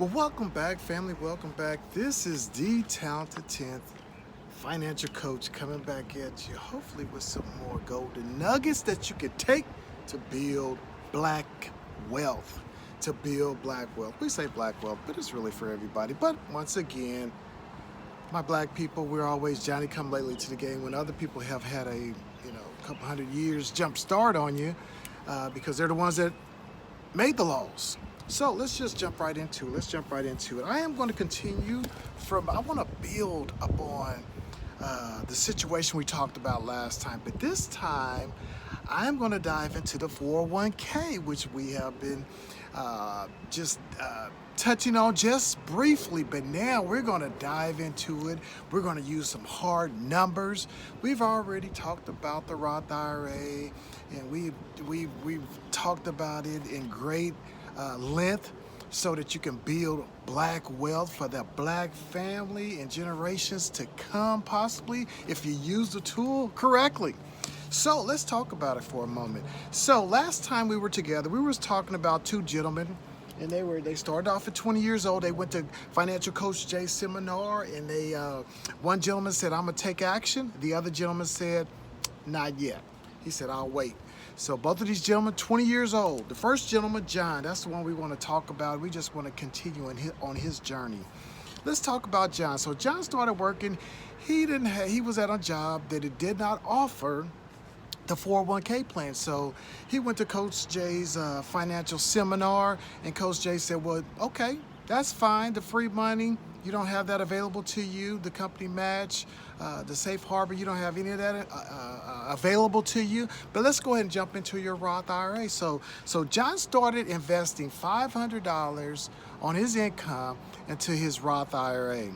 Well, welcome back, family. Welcome back. This is the Talented 10th Financial Coach coming back at you, hopefully with some more golden nuggets that you can take to build black wealth. To build black wealth. We say black wealth, but it's really for everybody. But once again, my black people, we're always Johnny come lately to the game when other people have had a couple hundred years jump start on you because they're the ones that made the laws. So let's just jump right into it. I am going to continue I want to build upon the situation we talked about last time, but this time I am going to dive into the 401k, which we have been just touching on just briefly, but now we're going to dive into it. We're going to use some hard numbers. We've already talked about the Roth IRA, and we've talked about it in great length so that you can build black wealth for the black family and generations to come, possibly, if you use the tool correctly. So let's talk about it for a moment. So last time we were together, we were talking about two gentlemen, and they started off at 20 years old. They went to Financial Coach Jay seminar, and one gentleman said, "I'm gonna take action." The other gentleman said, "Not yet." He said, "I'll wait." So both of these gentlemen, 20 years old. The first gentleman, John, that's the one we want to talk about. We just want to continue on his journey. Let's talk about John. So John started working. He was at a job that it did not offer the 401k plan. So he went to Coach Jay's financial seminar, and Coach Jay said, "Well, okay, that's fine. The free money, you don't have that available to you. The company match, the safe harbor, you don't have any of that available to you. But let's go ahead and jump into your Roth IRA." So John started investing $500 on his income into his Roth IRA.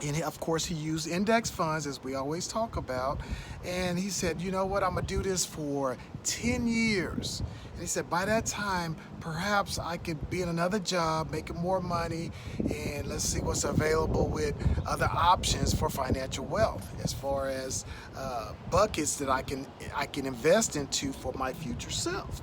And of course, he used index funds, as we always talk about. And he said, "You know what? I'm going to do this for 10 years. And he said, by that time, perhaps I could be in another job, making more money, and let's see what's available with other options for financial wealth, as far as buckets that I can invest into for my future self."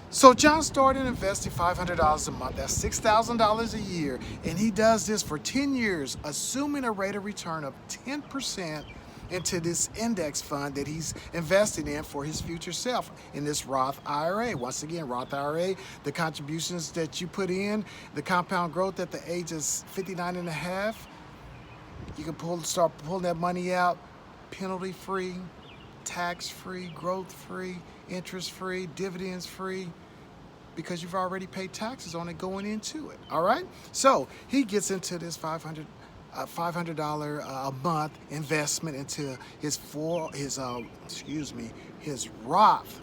So John started investing $500 a month. That's $6,000 a year. And he does this for 10 years, assuming a rate of return of 10% into this index fund that he's invested in for his future self in this Roth IRA. Once again, Roth IRA, the contributions that you put in, the compound growth at the age of 59 and a half, you can start pulling that money out penalty-free, tax-free, growth-free, interest-free, dividends-free, because you've already paid taxes on it going into it. All right. So he gets into this $500 a month investment into his Roth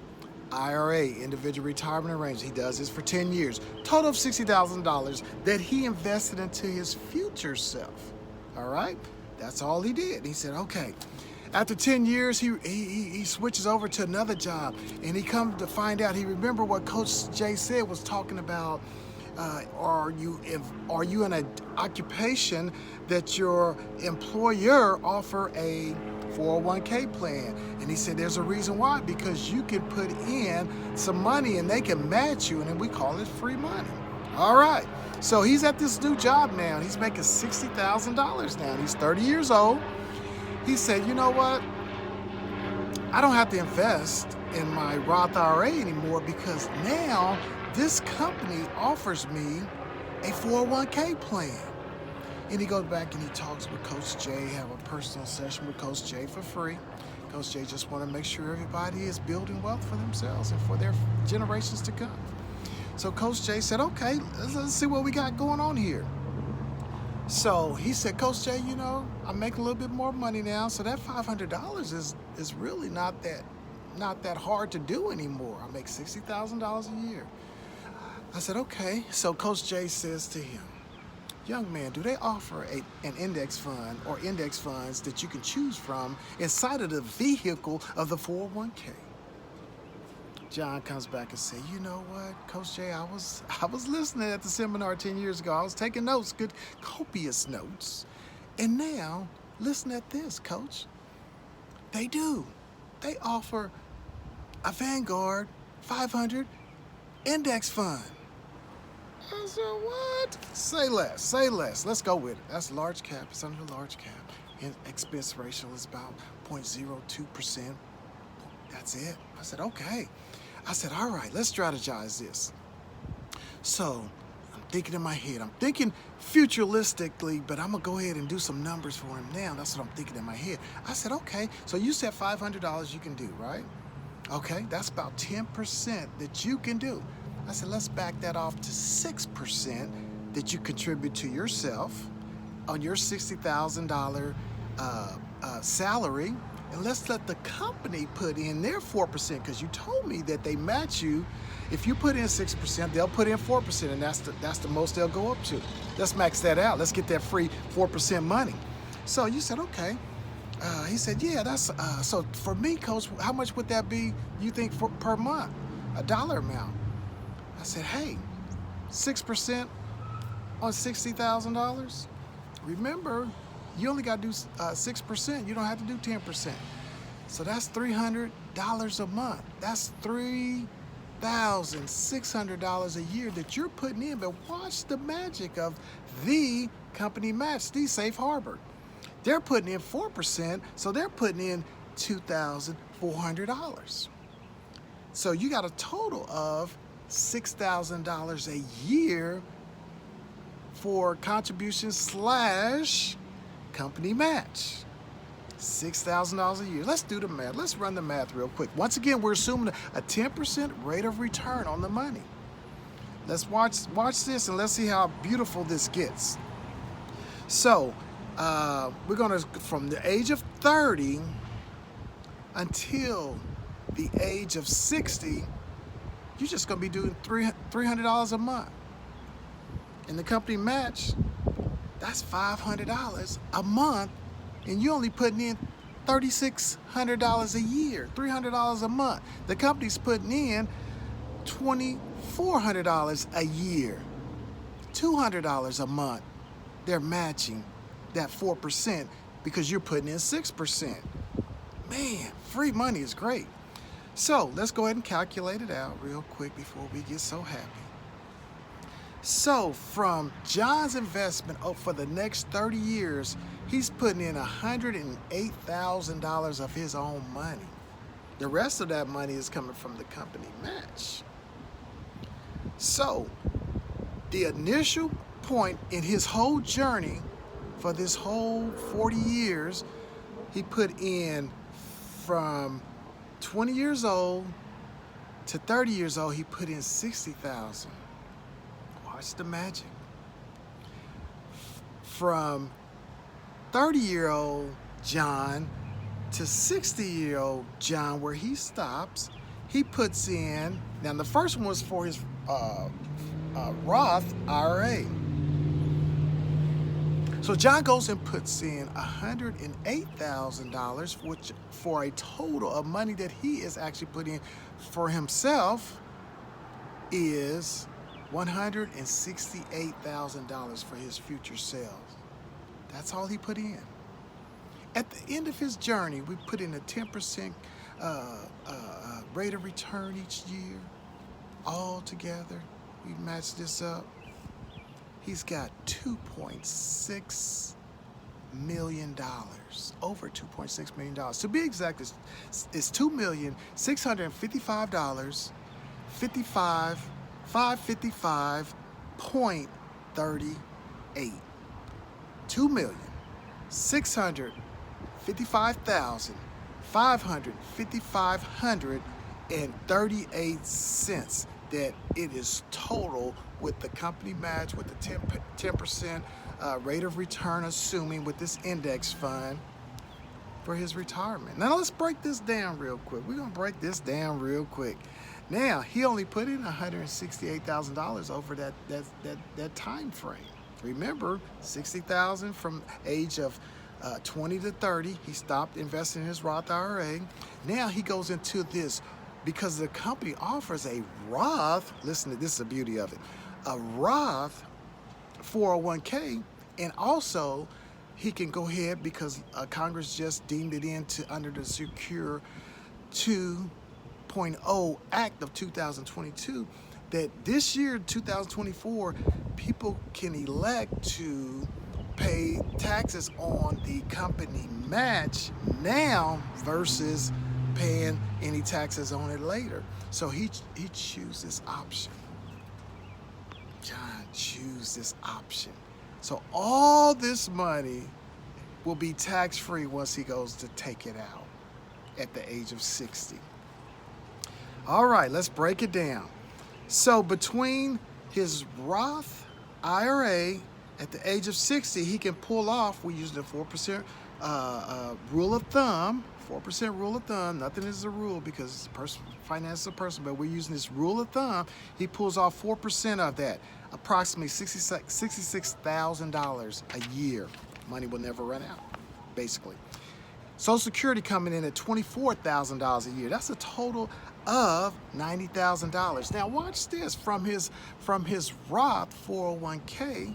IRA, individual retirement arrangement. He does this for 10 years, total of $60,000 that he invested into his future self. All right. That's all he did. He said, okay. After 10 years, he switches over to another job, and he comes to find out, he remembered what Coach Jay said, was talking about, are you in an occupation that your employer offer a 401k plan? And he said, there's a reason why, because you can put in some money and they can match you, and then we call it free money. All right. So he's at this new job now, and he's making $60,000 now. He's 30 years old. He said, "You know what? I don't have to invest in my Roth IRA anymore, because now this company offers me a 401k plan." And he goes back and he talks with Coach Jay, have a personal session with Coach Jay for free. Coach Jay just want to make sure everybody is building wealth for themselves and for their generations to come. So Coach Jay said, "Okay, let's see what we got going on here." So he said, "Coach Jay, I'm making a little bit more money now, so that $500 is really not that hard to do anymore. I make $60,000 a year." I said, "Okay." So Coach Jay says to him, "Young man, do they offer an index fund or index funds that you can choose from inside of the vehicle of the 401k?" John comes back and says, "You know what, Coach Jay, I was listening at the seminar 10 years ago. I was taking notes, good copious notes. And now, listen at this, Coach. They do. They offer a Vanguard 500 index fund." I said, what? Say less, say less. Let's go with it. That's large cap. It's under the large cap. And expense ratio is about 0.02%. That's it. I said, okay. I said, all right, let's strategize this. So I'm thinking in my head. I'm thinking futuristically, but I'm going to go ahead and do some numbers for him now. That's what I'm thinking in my head. I said, okay, so you said $500 you can do, right? Okay, that's about 10% that you can do. I said, let's back that off to 6% that you contribute to yourself on your $60,000 salary. And let's let the company put in their 4%, because you told me that they match you. If you put in 6%, they'll put in 4%, and that's the most they'll go up to. Let's max that out. Let's get that free 4% money. So you said, okay. He said, yeah, that's, so for me, Coach, how much would that be, you think, per month? A dollar amount. I said, hey, 6% on $60,000? Remember, you only got to do 6%. You don't have to do 10%. So that's $300 a month. That's $3,600 a year that you're putting in. But watch the magic of the company match, the Safe Harbor. They're putting in 4%, so they're putting in $2,400. So you got a total of $6,000 a year for contributions / company match. $6,000 a year. Let's do the math. Let's run the math real quick. Once again, we're assuming a 10% rate of return on the money. Let's watch this, and let's see how beautiful this gets. So we're going to, from the age of 30 until the age of 60, you're just going to be doing $300 a month. And the company match, that's $500 a month, and you're only putting in $3,600 a year, $300 a month. The company's putting in $2,400 a year, $200 a month. They're matching that 4% because you're putting in 6%. Man, free money is great. So let's go ahead and calculate it out real quick before we get so happy. So from John's investment for the next 30 years, he's putting in $108,000 of his own money. The rest of that money is coming from the company match. So the initial point in his whole journey for this whole 40 years, he put in from 20 years old to 30 years old, he put in $60,000. Watch the magic. From 30-year-old John to 60-year-old John, where he stops, he puts in, now the first one was for his Roth IRA. So John goes and puts in $108,000, which for a total of money that he is actually putting in for himself is $168,000 for his future sales. That's all he put in. At the end of his journey, we put in a 10% rate of return each year, all together. We match this up. He's got $2.6 million, over $2.6 million. To be exact, it's $2,655,555.38. $2,655,555.38 that it is total with the company match, with the 10% rate of return, assuming with this index fund for his retirement. Now let's break this down real quick. We're gonna break this down real quick. Now he only put in $168,000 over that time frame. Remember, $60,000 from age of 20 to 30. He stopped investing in his Roth IRA. Now he goes into this because the company offers a Roth. Listen to this, is the beauty of it. A Roth 401k, and also he can go ahead because Congress just deemed it under the Secure 2.0 Act of 2022 that this year, 2024, people can elect to pay taxes on the company match now versus paying any taxes on it later. So he chooses this option. John choose this option. So all this money will be tax-free once he goes to take it out at the age of 60. All right, let's break it down. So between his Roth IRA at the age of 60, he can pull off, we use the 4% rule of thumb, 4% rule of thumb. Nothing is a rule because finance is a person, but we're using this rule of thumb. He pulls off 4% of that, approximately $66,000 a year. Money will never run out, basically. Social Security coming in at $24,000 a year. That's a total of $90,000. Now watch this, from his Roth 401k,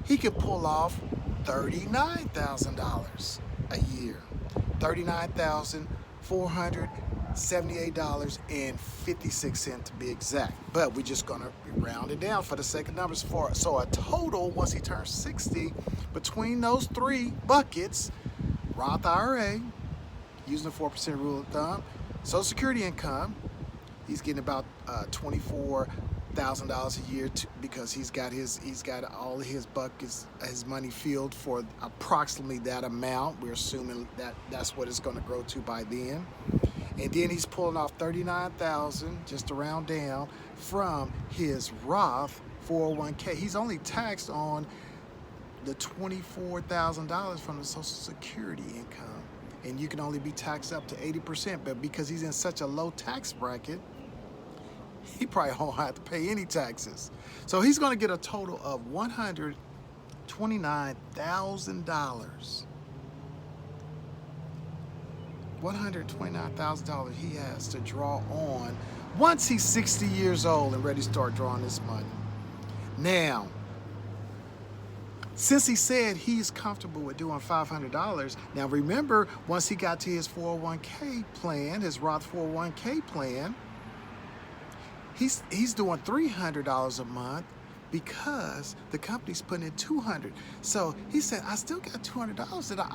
he could pull off $39,000 a year. $39,478.56 to be exact. But we're just gonna round it down for the sake of numbers. So a total, once he turns 60, between those three buckets, Roth IRA, using the 4% rule of thumb, Social Security income, he's getting about $24,000 a year because he's got all of his buckets, his money filled for approximately that amount. We're assuming that that's what it's going to grow to by then. And then he's pulling off $39,000, just to round down, from his Roth 401k. He's only taxed on the $24,000 from the Social Security income. And you can only be taxed up to 80%, but because he's in such a low tax bracket, he probably won't have to pay any taxes. So he's going to get a total of $129,000. $129,000 he has to draw on once he's 60 years old and ready to start drawing this money. Now, since he said he's comfortable with doing $500, now remember, once he got to his 401k plan, his Roth 401k plan, he's doing $300 a month because the company's putting in $200. So he said, I still got $200 that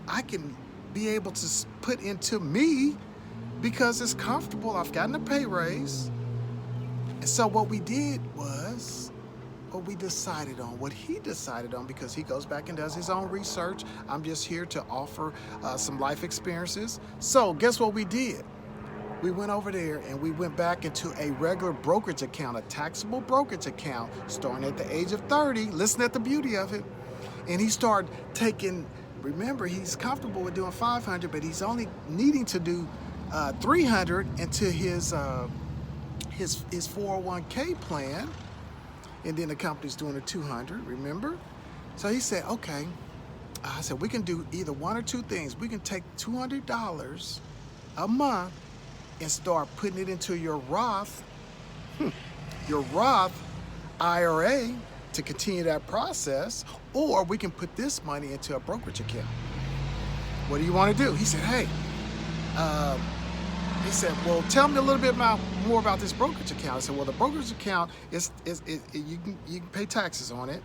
I can be able to put into me because it's comfortable. I've gotten a pay raise. And so what we did was, what he decided on, because he goes back and does his own research. I'm just here to offer some life experiences. So guess what we did? We went over there and we went back into a regular brokerage account, a taxable brokerage account, starting at the age of 30. Listen at the beauty of it. And he started taking, remember, he's comfortable with doing 500, but he's only needing to do 300 into his 401k plan. And then the company's doing a 200, remember? So he said, okay. I said, we can do either one or two things. We can take $200 a month and start putting it into your Roth IRA to continue that process, or we can put this money into a brokerage account. What do you want to do? He said, hey, he said, well, tell me a little bit more about this brokerage account. I said, well, the brokerage account you can pay taxes on it,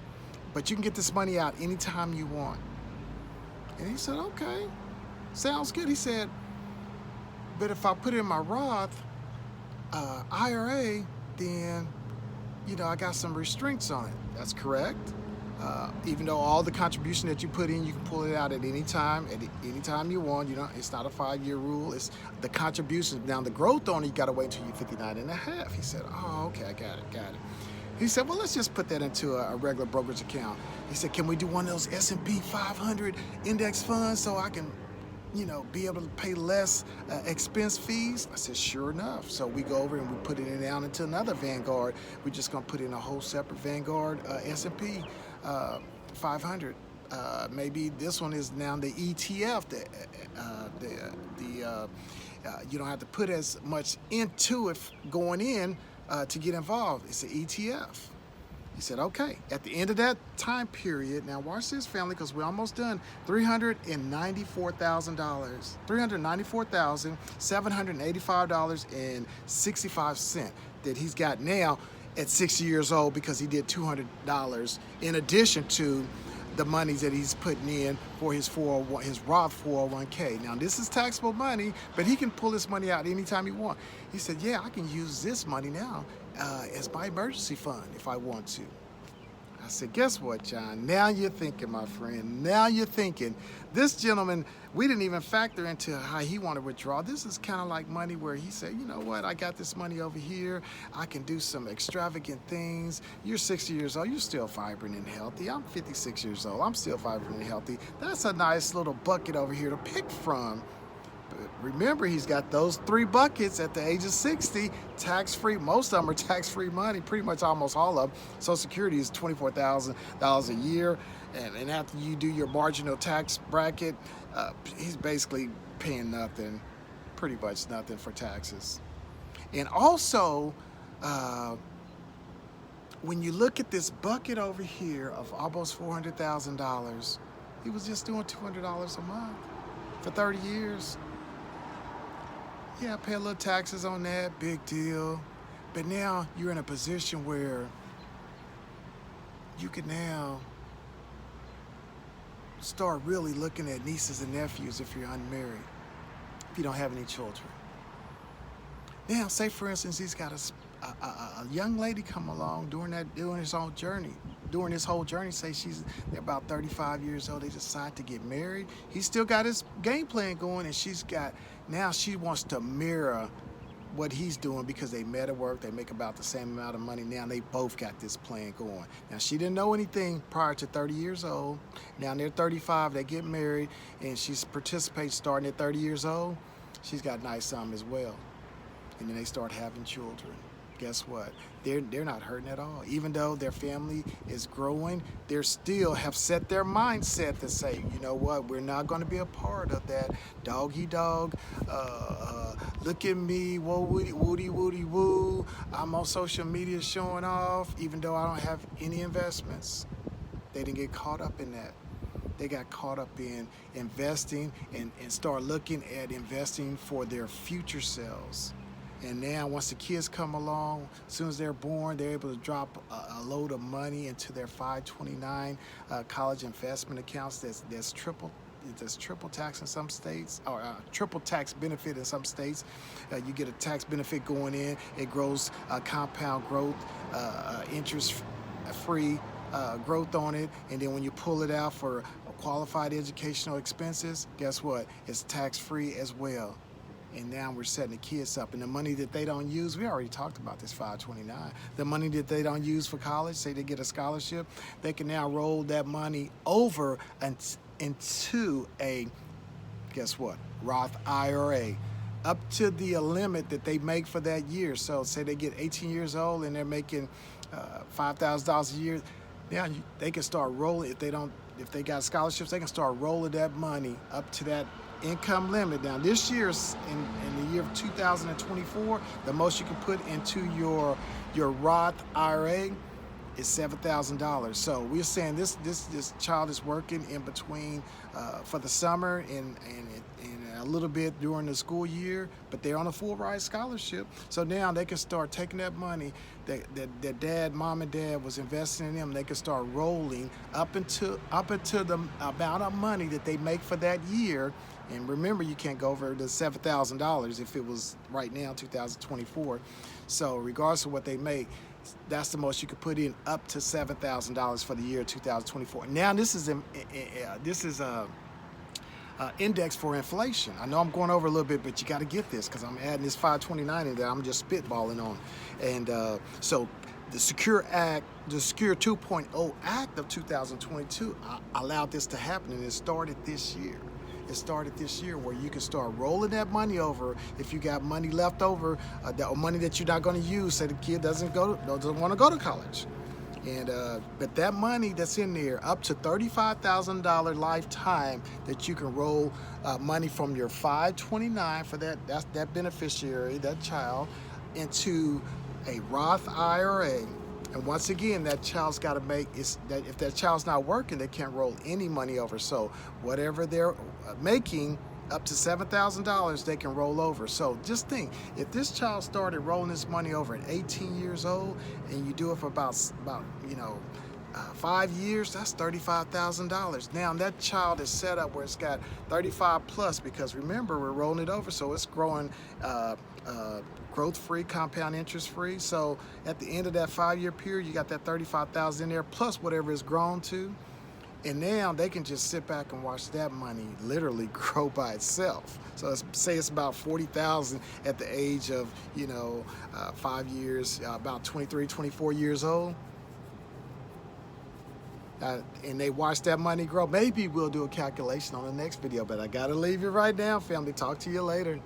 but you can get this money out anytime you want. And he said, okay, sounds good. He said, but if I put it in my Roth IRA, then, I got some restraints on it. That's correct. Even though all the contribution that you put in, you can pull it out at any time you want. It's not a 5-year rule. It's the contributions. Now the growth on it, you got to wait until you're 59 and a half. He said, oh, okay, I got it. He said, well, let's just put that into a regular brokerage account. He said, can we do one of those S&P 500 index funds so I can, be able to pay less expense fees? I said, sure enough. So we go over and we put it down into another Vanguard. We're just going to put in a whole separate Vanguard S&P 500. Maybe this one is now the ETF. You don't have to put as much into it going in to get involved. It's an ETF. He said, okay, at the end of that time period, now watch this, family, because we're almost done, $394,785.65. that he's got now at 60 years old because he did $200 in addition to the monies that he's putting in for his 401, his Roth 401k. Now this is taxable money, but he can pull this money out anytime he wants. He said, yeah, I can use this money now as my emergency fund if I want to. I said, guess what, John? Now you're thinking, my friend. Now you're thinking. This gentleman, we didn't even factor into how he wanted to withdraw. This is kind of like money where he said, you know what? I got this money over here. I can do some extravagant things. You're 60 years old. You're still vibrant and healthy. I'm 56 years old. I'm still vibrant and healthy. That's a nice little bucket over here to pick from. But remember, he's got those 3 buckets at the age of 60, tax-free. Most of them are tax-free money, pretty much almost all of them. Social Security is $24,000 a year. And after you do your marginal tax bracket, he's basically paying nothing, pretty much nothing for taxes. And also, when you look at this bucket over here of almost $400,000, he was just doing $200 a month for 30 years. Yeah, I pay a little taxes on that, big deal. But now you're in a position where you can now start really looking at nieces and nephews if you're unmarried, if you don't have any children. Now, say for instance, he's got a young lady come along during his whole journey, say they're about 35 years old, they decide to get married. He's still got his game plan going, and now she wants to mirror what he's doing because they met at work, they make about the same amount of money. Now they both got this plan going. Now she didn't know anything prior to 30 years old. Now they're 35, they get married, and she participates starting at 30 years old. She's got nice as well. And then they start having children. Guess what? They're not hurting at all. Even though their family is growing, they still have set their mindset to say, you know what, we're not going to be a part of that doggy dog, look at me, whoa, woody, woody, woody, woo. I'm on social media showing off, even though I don't have any investments. They didn't get caught up in that. They got caught up in investing and start looking at investing for their future selves. And now once the kids come along, as soon as they're born, they're able to drop a load of money into their 529 college investment accounts that's triple tax in some states, or triple tax benefit in some states. You get a tax benefit going in. It grows compound growth, interest-free growth on it. And then when you pull it out for qualified educational expenses, guess what? It's tax-free as well. And now we're setting the kids up. And the money that they don't use, we already talked about this 529. The money that they don't use for college, say they get a scholarship, they can now roll that money over into a, guess what, Roth IRA, up to the limit that they make for that year. So say they get 18 years old and they're making $5,000 a year. Now they can start rolling, if they got scholarships, they can start rolling that money up to that income limit. Now this year's in the year of 2024, the most you can put into your Roth IRA is $7,000. So we're saying this child is working in between for the summer and a little bit during the school year, but they're on a full ride scholarship. So now they can start taking that money that mom and dad was investing in them. They can start rolling up into the amount of money that they make for that year. And remember, you can't go over the $7,000 if it was right now, 2024. So regardless of what they make, that's the most you could put in, up to $7,000 for the year 2024. Now this is index for inflation. I know I'm going over a little bit, but you got to get this because I'm adding this 529 in there. I'm just spitballing on. And so the Secure 2.0 Act of 2022 allowed this to happen, and it started this year. It started this year where you can start rolling that money over if you got money left over, or money that you're not going to use. Say the kid doesn't want to go to college, and but that money that's in there, up to $35,000 lifetime, that you can roll money from your 529 for that beneficiary, that child, into a Roth IRA. And once again, that child's got to make is that if that child's not working, they can't roll any money over. So whatever they're making up to $7,000 they can roll over. So just think, if this child started rolling this money over at 18 years old, and you do it for about 5 years, that's $35,000. Now that child is set up where it's got 35 plus, because remember, we're rolling it over, so it's growing growth free, compound interest free. So at the end of that 5-year period, you got that 35,000 in there plus whatever it's grown to. And now they can just sit back and watch that money literally grow by itself. So say it's about 40,000 at the age of 5 years, about 23, 24 years old. And they watch that money grow. Maybe we'll do a calculation on the next video, but I gotta leave you right now, family. Talk to you later.